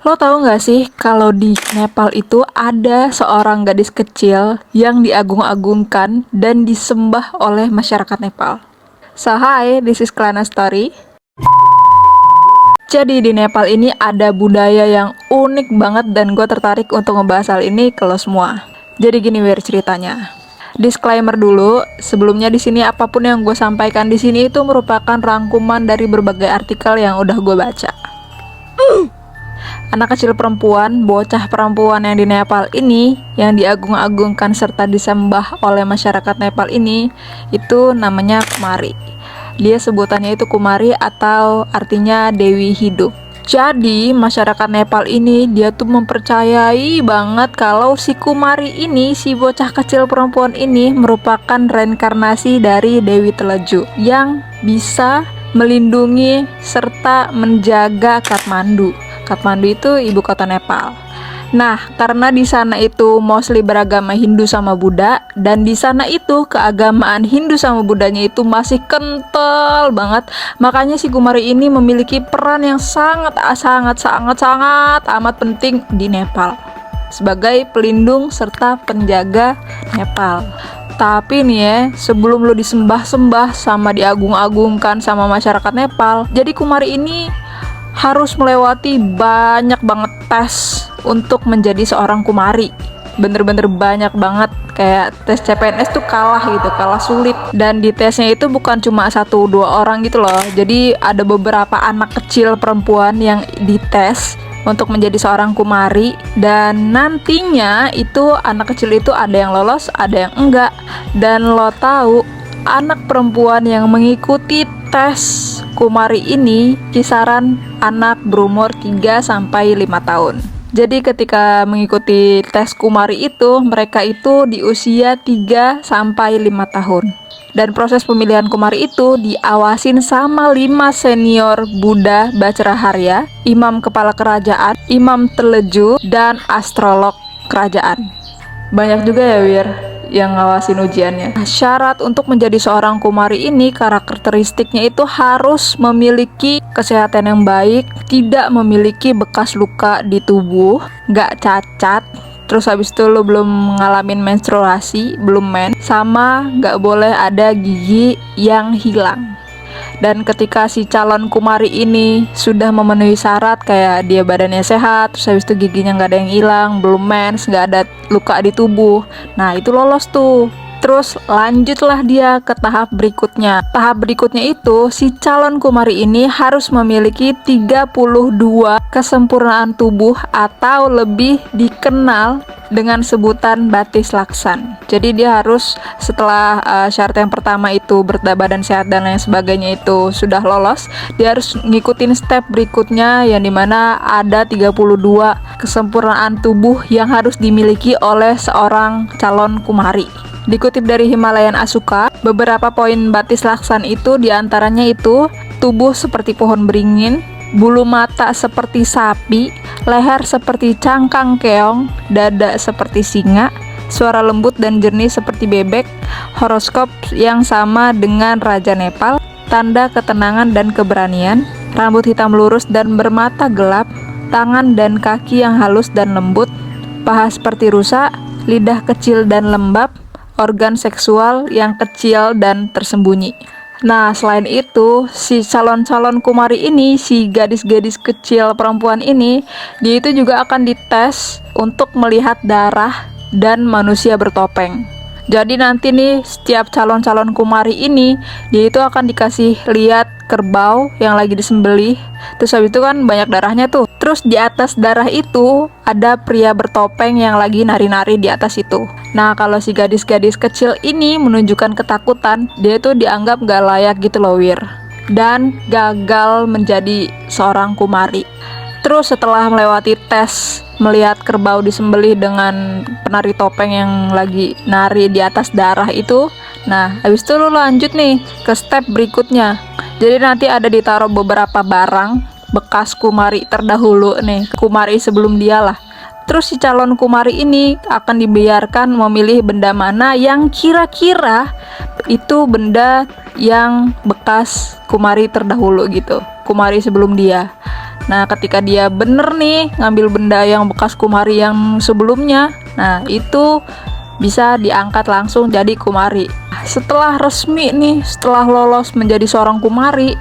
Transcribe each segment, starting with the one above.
Lo tahu nggak sih kalau di Nepal itu ada seorang gadis kecil yang diagung-agungkan dan disembah oleh masyarakat Nepal. So hi, this is Klana Story. Jadi di Nepal ini ada budaya yang unik banget dan gue tertarik untuk ngebahas hal ini ke lo semua. Jadi gini ceritanya. Disclaimer dulu, sebelumnya di sini apapun yang gue sampaikan di sini itu merupakan rangkuman dari berbagai artikel yang udah gue baca. Anak kecil perempuan, bocah perempuan yang di Nepal ini, yang diagung-agungkan serta disembah oleh masyarakat Nepal ini, itu namanya Kumari. Dia sebutannya itu Kumari atau artinya Dewi Hidup. Jadi masyarakat Nepal ini dia tuh mempercayai banget kalau si Kumari ini, si bocah kecil perempuan ini merupakan reinkarnasi dari Dewi Teleju yang bisa melindungi serta menjaga Kathmandu. Kathmandu itu ibu kota Nepal. Nah, karena di sana itu mostly beragama Hindu sama Buddha, dan di sana itu keagamaan Hindu sama Buddhanya itu masih kental banget. Makanya si Kumari ini memiliki peran yang sangat amat penting di Nepal sebagai pelindung serta penjaga Nepal. Tapi nih ya, sebelum lo disembah-sembah sama diagung-agungkan sama masyarakat Nepal, jadi Kumari ini harus melewati banyak banget tes untuk menjadi seorang Kumari. Bener-bener banyak banget, kayak tes CPNS tuh kalah sulit. Dan di tesnya itu bukan cuma 1-2 orang gitu loh. Jadi ada beberapa anak kecil perempuan yang dites untuk menjadi seorang Kumari, dan nantinya itu anak kecil itu ada yang lolos, ada yang enggak. Dan lo tahu, anak perempuan yang mengikuti tes Kumari ini kisaran anak berumur 3-5 tahun. Jadi ketika mengikuti tes Kumari itu, mereka itu di usia 3-5 tahun. Dan proses pemilihan Kumari itu diawasin sama 5 senior Buddha Vajraharya, imam kepala kerajaan, imam teleju, dan astrolog kerajaan. Banyak juga ya Wir yang ngawasin ujiannya. Syarat untuk menjadi seorang Kumari ini, karakteristiknya itu harus memiliki kesehatan yang baik, tidak memiliki bekas luka di tubuh, gak cacat, terus habis itu lo belum ngalamin menstruasi, belum mens, sama gak boleh ada gigi yang hilang. Dan ketika si calon Kumari ini sudah memenuhi syarat, kayak dia badannya sehat, terus habis itu giginya nggak ada yang hilang, belum mens, nggak ada luka di tubuh, nah itu lolos tuh. Terus lanjutlah dia ke tahap berikutnya. Tahap berikutnya itu si calon Kumari ini harus memiliki 32 kesempurnaan tubuh atau lebih dikenal dengan sebutan Batis Laksan. Jadi dia harus setelah syarat yang pertama itu berat badan sehat dan lain sebagainya itu sudah lolos, dia harus ngikutin step berikutnya yang dimana ada 32 kesempurnaan tubuh yang harus dimiliki oleh seorang calon Kumari. Dikutip dari Himalayan Asuka, beberapa poin Batis Laksan itu diantaranya itu tubuh seperti pohon beringin, bulu mata seperti sapi, leher seperti cangkang keong, dada seperti singa, suara lembut dan jernih seperti bebek, horoskop yang sama dengan Raja Nepal, tanda ketenangan dan keberanian, rambut hitam lurus dan bermata gelap, tangan dan kaki yang halus dan lembut, paha seperti rusa, lidah kecil dan lembab, organ seksual yang kecil dan tersembunyi. Nah, selain itu, si calon-calon Kumari ini, si gadis-gadis kecil perempuan ini, dia itu juga akan dites untuk melihat darah dan manusia bertopeng. Jadi nanti nih, setiap calon-calon Kumari ini, dia itu akan dikasih lihat kerbau yang lagi disembelih. Terus habis itu kan banyak darahnya tuh. Terus di atas darah itu ada pria bertopeng yang lagi nari-nari di atas itu. Nah, kalau si gadis-gadis kecil ini menunjukkan ketakutan, dia tuh dianggap gak layak gitu loh Wir, dan gagal menjadi seorang Kumari. Terus setelah melewati tes melihat kerbau disembelih dengan penari topeng yang lagi nari di atas darah itu, nah habis itu lu lanjut nih ke step berikutnya. Jadi nanti ada ditaruh beberapa barang bekas Kumari terdahulu nih, Kumari sebelum dia lah. Terus si calon Kumari ini akan dibiarkan memilih benda mana yang kira-kira itu benda yang bekas Kumari terdahulu gitu, Kumari sebelum dia. Nah, ketika dia bener nih ngambil benda yang bekas Kumari yang sebelumnya, nah itu bisa diangkat langsung jadi Kumari. Setelah resmi nih, setelah lolos menjadi seorang Kumari,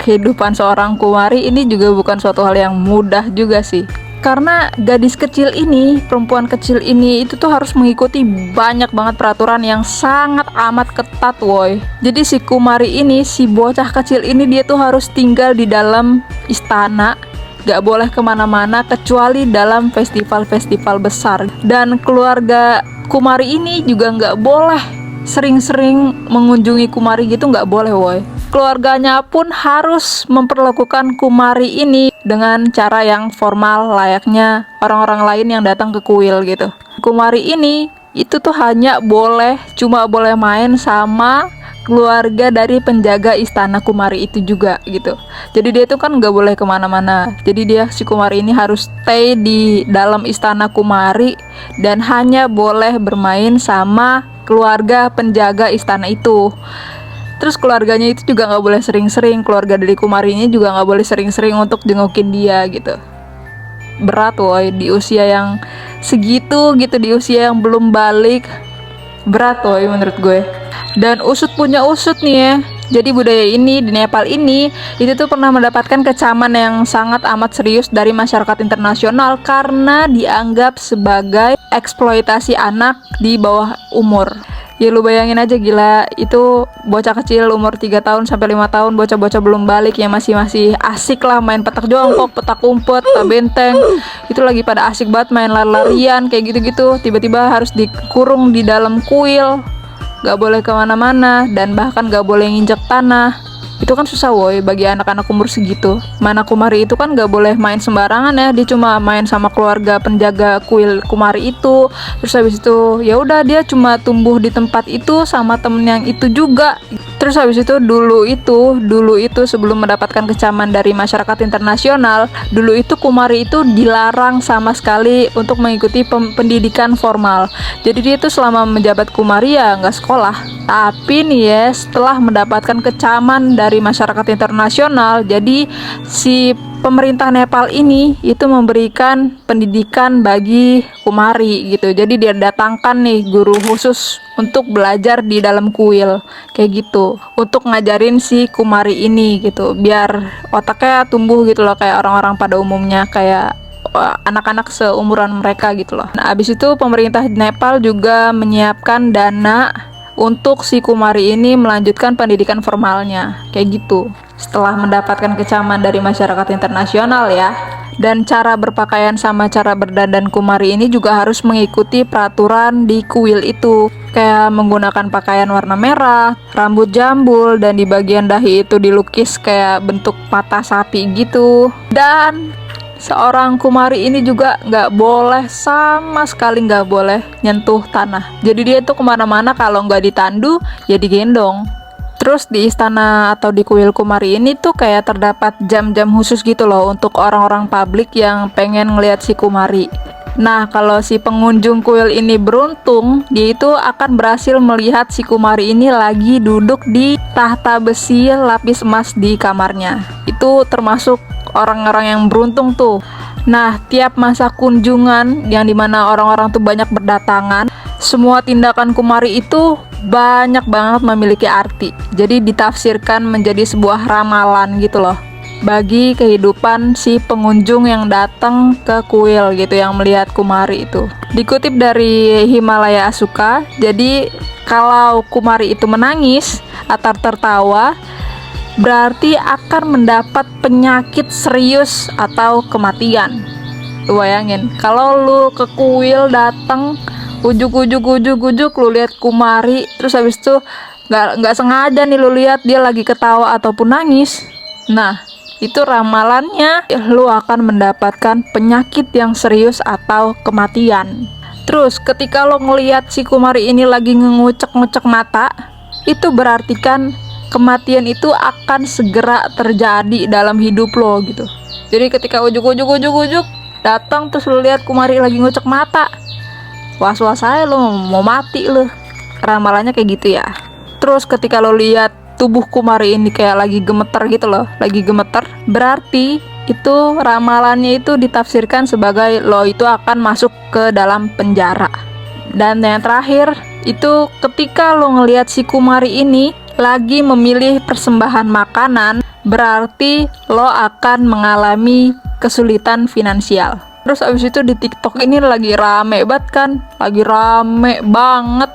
kehidupan seorang Kumari ini juga bukan suatu hal yang mudah juga sih. Karena gadis kecil ini, perempuan kecil ini itu tuh harus mengikuti banyak banget peraturan yang sangat amat ketat woy. Jadi si Kumari ini, si bocah kecil ini dia tuh harus tinggal di dalam istana, gak boleh kemana-mana kecuali dalam festival-festival besar. Dan keluarga Kumari ini juga gak boleh sering-sering mengunjungi Kumari gitu, gak boleh woy. Keluarganya pun harus memperlakukan Kumari ini dengan cara yang formal layaknya orang-orang lain yang datang ke kuil gitu. Kumari ini itu tuh hanya cuma boleh main sama keluarga dari penjaga istana Kumari itu juga gitu. Jadi dia tuh kan nggak boleh kemana-mana. Jadi si Kumari ini harus stay di dalam istana Kumari dan hanya boleh bermain sama keluarga penjaga istana itu. Terus keluarganya itu juga nggak boleh sering-sering, keluarga dari Kumari ini juga nggak boleh sering-sering untuk jengukin dia gitu. Berat woy, di usia yang segitu gitu, di usia yang belum balik, berat woy menurut gue. Dan usut punya usut nih ya. Jadi budaya ini di Nepal ini itu tuh pernah mendapatkan kecaman yang sangat amat serius dari masyarakat internasional karena dianggap sebagai eksploitasi anak di bawah umur. Ya lu bayangin aja gila, itu bocah kecil umur 3 tahun sampai 5 tahun, bocah-bocah belum balik yang masih asik lah main petak jongkok, petak umpet, tak benteng. Itu lagi pada asik banget main lari-larian kayak gitu-gitu. Tiba-tiba harus dikurung di dalam kuil, gak boleh kemana-mana, dan bahkan gak boleh nginjek tanah. Itu kan susah woy bagi anak-anak umur segitu. Mana Kumari itu kan gak boleh main sembarangan ya, dia cuma main sama keluarga penjaga kuil Kumari itu. Terus habis itu ya udah dia cuma tumbuh di tempat itu sama temen yang itu juga. Terus habis itu dulu itu sebelum mendapatkan kecaman dari masyarakat internasional, dulu itu Kumari itu dilarang sama sekali untuk mengikuti pendidikan formal. Jadi dia itu selama menjabat Kumari ya nggak sekolah. Tapi nih ya, setelah mendapatkan kecaman dari masyarakat internasional, jadi si pemerintah Nepal ini itu memberikan pendidikan bagi Kumari gitu. Jadi dia datangkan nih guru khusus untuk belajar di dalam kuil kayak gitu, untuk ngajarin si Kumari ini gitu, biar otaknya tumbuh gitu loh kayak orang-orang pada umumnya, kayak anak-anak seumuran mereka gitu loh. Nah, abis itu pemerintah Nepal juga menyiapkan dana untuk si Kumari ini melanjutkan pendidikan formalnya kayak gitu setelah mendapatkan kecaman dari masyarakat internasional ya. Dan cara berpakaian sama cara berdandan Kumari ini juga harus mengikuti peraturan di kuil itu, kayak menggunakan pakaian warna merah, rambut jambul, dan di bagian dahi itu dilukis kayak bentuk mata sapi gitu. Dan seorang Kumari ini juga nggak boleh, sama sekali nggak boleh nyentuh tanah. Jadi dia tuh kemana-mana kalau nggak ditandu ya digendong. Terus di istana atau di kuil Kumari ini tuh kayak terdapat jam-jam khusus gitu loh untuk orang-orang publik yang pengen ngelihat si Kumari. Nah, kalau si pengunjung kuil ini beruntung, dia itu akan berhasil melihat si Kumari ini lagi duduk di tahta besi lapis emas di kamarnya. Itu termasuk orang-orang yang beruntung tuh. Nah, tiap masa kunjungan yang dimana orang-orang tuh banyak berdatangan, semua tindakan Kumari itu banyak banget memiliki arti. Jadi ditafsirkan menjadi sebuah ramalan gitu loh bagi kehidupan si pengunjung yang datang ke kuil gitu, yang melihat Kumari itu. Dikutip dari Himalaya Asuka, jadi kalau Kumari itu menangis atau tertawa, berarti akan mendapat penyakit serius atau kematian. Lu bayangin, kalau lu ke kuil datang, ujuk-ujuk lu lihat Kumari, terus habis itu nggak sengaja nih lu lihat dia lagi ketawa ataupun nangis, nah itu ramalannya lu akan mendapatkan penyakit yang serius atau kematian. Terus ketika lo ngelihat si Kumari ini lagi ngucek-ngucek mata, itu berarti kan kematian itu akan segera terjadi dalam hidup lo gitu. Jadi ketika ujuk datang terus lo lihat Kumari lagi ngucek mata, was-was aja lo mau mati lo. Ramalannya kayak gitu ya. Terus ketika lo lihat tubuh Kumari ini kayak lagi gemeter gitu loh, lagi gemeter, berarti itu ramalannya itu ditafsirkan sebagai lo itu akan masuk ke dalam penjara. Dan yang terakhir itu ketika lo ngelihat si Kumari ini lagi memilih persembahan makanan, berarti lo akan mengalami kesulitan finansial. Terus abis itu di TikTok ini lagi rame banget kan, lagi rame banget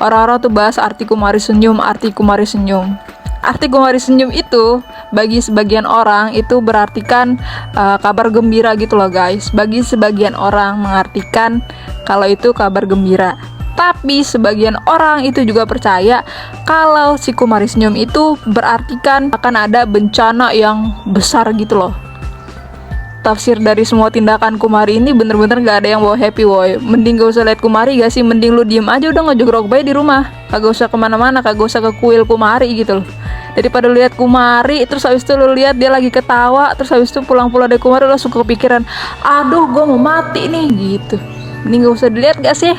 orang-orang tuh bahas arti Kumari senyum, arti Kumari senyum. Arti Kumari senyum itu bagi sebagian orang itu berartikan kabar gembira gitu loh guys. Bagi sebagian orang mengartikan kalau itu kabar gembira. Tapi sebagian orang itu juga percaya kalau si Kumari senyum itu berartikan akan ada bencana yang besar gitu loh. Tafsir dari semua tindakan Kumari ini bener-bener gak ada yang bawa happy woy. Mending gak usah lihat Kumari gak sih, mending lu diem aja udah ngejogrok bayi di rumah. Kagak usah kemana-mana, kagak usah ke kuil Kumari gitu loh. Daripada lu lihat Kumari, terus habis itu lu lihat dia lagi ketawa, terus habis itu pulang-pulang dari Kumari lu langsung kepikiran, aduh gue mau mati nih gitu. Mending gak usah dilihat gak sih?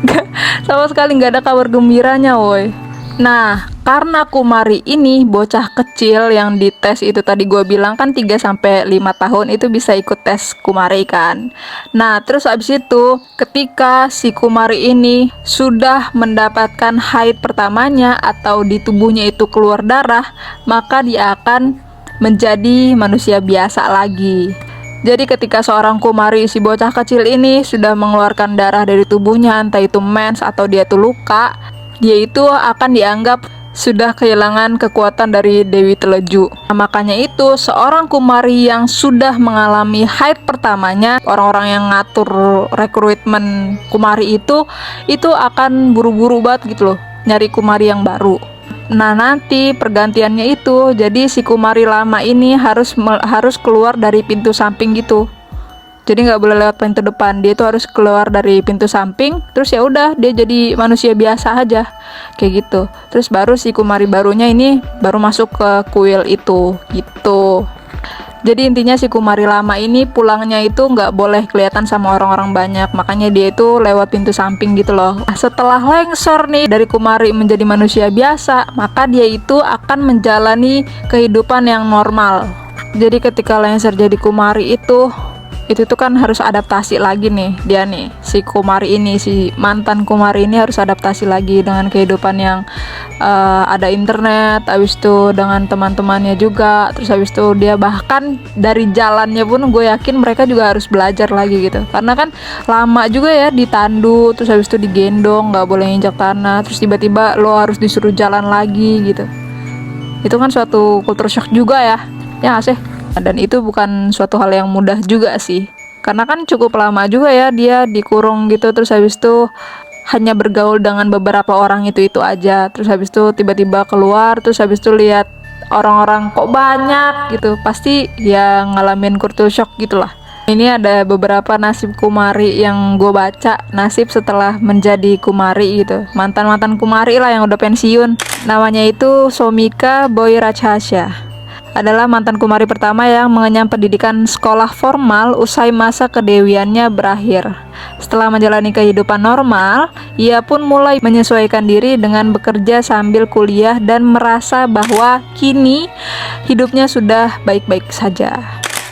Gak, sama sekali gak ada kabar gembiranya woy. Nah, karena Kumari ini bocah kecil yang dites itu tadi gue bilang kan 3-5 tahun itu bisa ikut tes Kumari kan. Nah, terus abis itu ketika si Kumari ini sudah mendapatkan haid pertamanya atau di tubuhnya itu keluar darah, maka dia akan menjadi manusia biasa lagi. Jadi ketika seorang Kumari, si bocah kecil ini sudah mengeluarkan darah dari tubuhnya, entah itu mens atau dia itu luka, dia itu akan dianggap sudah kehilangan kekuatan dari Dewi Teleju. Nah, makanya itu seorang Kumari yang sudah mengalami haid pertamanya, orang-orang yang ngatur rekrutmen Kumari itu akan buru-buru banget gitu loh, nyari Kumari yang baru. Nah, nanti pergantiannya itu jadi si Kumari lama ini harus keluar dari pintu samping gitu. Jadi nggak boleh lewat pintu depan, dia itu harus keluar dari pintu samping. Terus ya udah dia jadi manusia biasa aja kayak gitu. Terus baru si Kumari barunya ini baru masuk ke kuil itu gitu. Jadi intinya si Kumari lama ini pulangnya itu nggak boleh kelihatan sama orang-orang banyak, makanya dia itu lewat pintu samping gitu loh. Nah, setelah lengser nih dari Kumari menjadi manusia biasa, maka dia itu akan menjalani kehidupan yang normal. Jadi ketika lengser jadi Kumari itu tuh kan harus adaptasi lagi nih dia nih, si Kumari ini, si mantan Kumari ini harus adaptasi lagi dengan kehidupan yang ada internet, habis itu dengan teman-temannya juga, terus habis itu dia bahkan dari jalannya pun gue yakin mereka juga harus belajar lagi gitu, karena kan lama juga ya ditandu, terus habis itu digendong, nggak boleh injak tanah, terus tiba-tiba lo harus disuruh jalan lagi gitu. Itu kan suatu culture shock juga ya nggak sih? Dan itu bukan suatu hal yang mudah juga sih, karena kan cukup lama juga ya dia dikurung gitu, terus habis itu hanya bergaul dengan beberapa orang itu aja, terus habis itu tiba-tiba keluar, terus habis itu lihat orang-orang kok banyak gitu, pasti ya ngalamin culture shock gitulah. Ini ada beberapa nasib Kumari yang gue baca, nasib setelah menjadi Kumari gitu, mantan-mantan Kumari lah yang udah pensiun. Namanya itu Somika Boy Rajhasya, adalah mantan Kumari pertama yang mengenyam pendidikan sekolah formal usai masa kedewiannya berakhir. Setelah menjalani kehidupan normal, ia pun mulai menyesuaikan diri dengan bekerja sambil kuliah dan merasa bahwa kini hidupnya sudah baik-baik saja.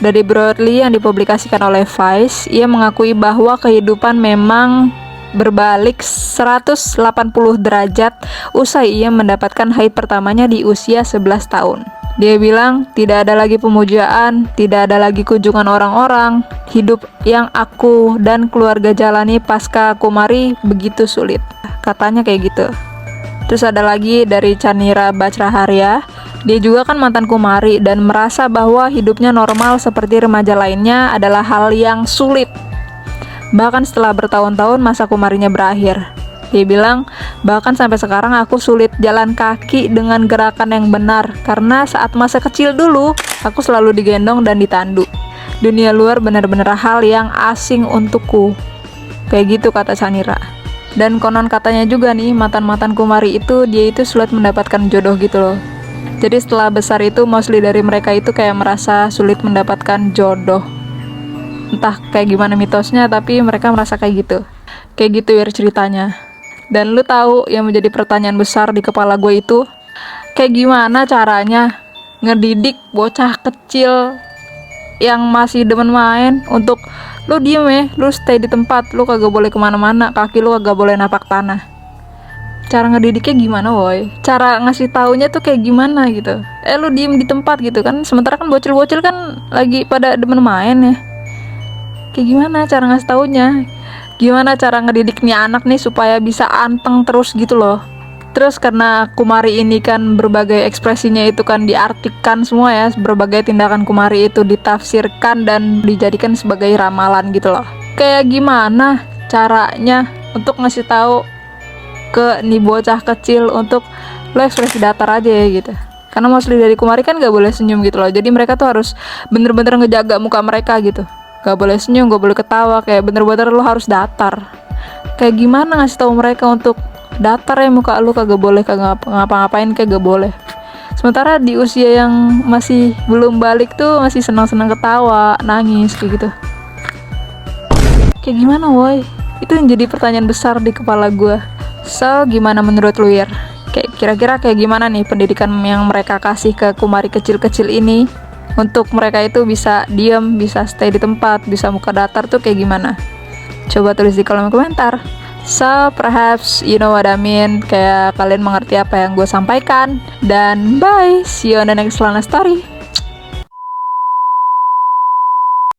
Dari broadly yang dipublikasikan oleh Vice, ia mengakui bahwa kehidupan memang berbalik 180 derajat usai ia mendapatkan haid pertamanya di usia 11 tahun. Dia bilang, tidak ada lagi pemujaan, tidak ada lagi kunjungan orang-orang. Hidup yang aku dan keluarga jalani pasca Kumari begitu sulit. Katanya kayak gitu. Terus ada lagi dari Chanira Bachraharya. Dia juga kan mantan Kumari dan merasa bahwa hidupnya normal seperti remaja lainnya adalah hal yang sulit. Bahkan setelah bertahun-tahun masa Kumarinya berakhir. Dia bilang, bahkan sampai sekarang aku sulit jalan kaki dengan gerakan yang benar, karena saat masa kecil dulu, aku selalu digendong dan ditandu. Dunia luar benar-benar hal yang asing untukku. Kayak gitu kata Chanira. Dan konon katanya juga nih, mantan-mantan Kumari itu, dia itu sulit mendapatkan jodoh gitu loh. Jadi setelah besar itu, mostly dari mereka itu kayak merasa sulit mendapatkan jodoh. Entah kayak gimana mitosnya, tapi mereka merasa kayak gitu. Kayak gitu ya ceritanya. Dan lu tahu yang menjadi pertanyaan besar di kepala gue itu, kayak gimana caranya ngedidik bocah kecil yang masih demen main untuk lu diem ya, lu stay di tempat, lu kagak boleh kemana-mana, kaki lu kagak boleh napak tanah. Cara ngedidiknya gimana woy? Cara ngasih taunya tuh kayak gimana gitu? Lu diem di tempat gitu kan, sementara kan bocil-bocil kan lagi pada demen main ya. Kayak gimana cara ngasih taunya? Gimana cara ngedidik nih anak nih supaya bisa anteng terus gitu loh. Terus karena Kumari ini kan berbagai ekspresinya itu kan diartikan semua ya, berbagai tindakan Kumari itu ditafsirkan dan dijadikan sebagai ramalan gitu loh. Kayak gimana caranya untuk ngasih tahu ke nih bocah kecil untuk lo ekspresi datar aja ya gitu. Karena mostly dari Kumari kan gak boleh senyum gitu loh. Jadi mereka tuh harus bener-bener ngejaga muka mereka gitu. Gak boleh senyum, gak boleh ketawa, kayak bener-bener lo harus datar. Kayak gimana ngasih tahu mereka untuk datar ya muka lu, kagak boleh kagak ngapa-ngapain, kagak boleh. Sementara di usia yang masih belum balik tuh masih senang-senang ketawa, nangis kayak gitu. Kayak gimana woy? Itu yang jadi pertanyaan besar di kepala gue. So gimana menurut lu ya? Kayak kira-kira kayak gimana nih pendidikan yang mereka kasih ke Kumari kecil-kecil ini untuk mereka itu bisa diem, bisa stay di tempat, bisa muka datar tuh kayak gimana? Coba tulis di kolom komentar. So, perhaps you know what I mean. Kayak kalian mengerti apa yang gue sampaikan. Dan bye, see you on the next Lana Story.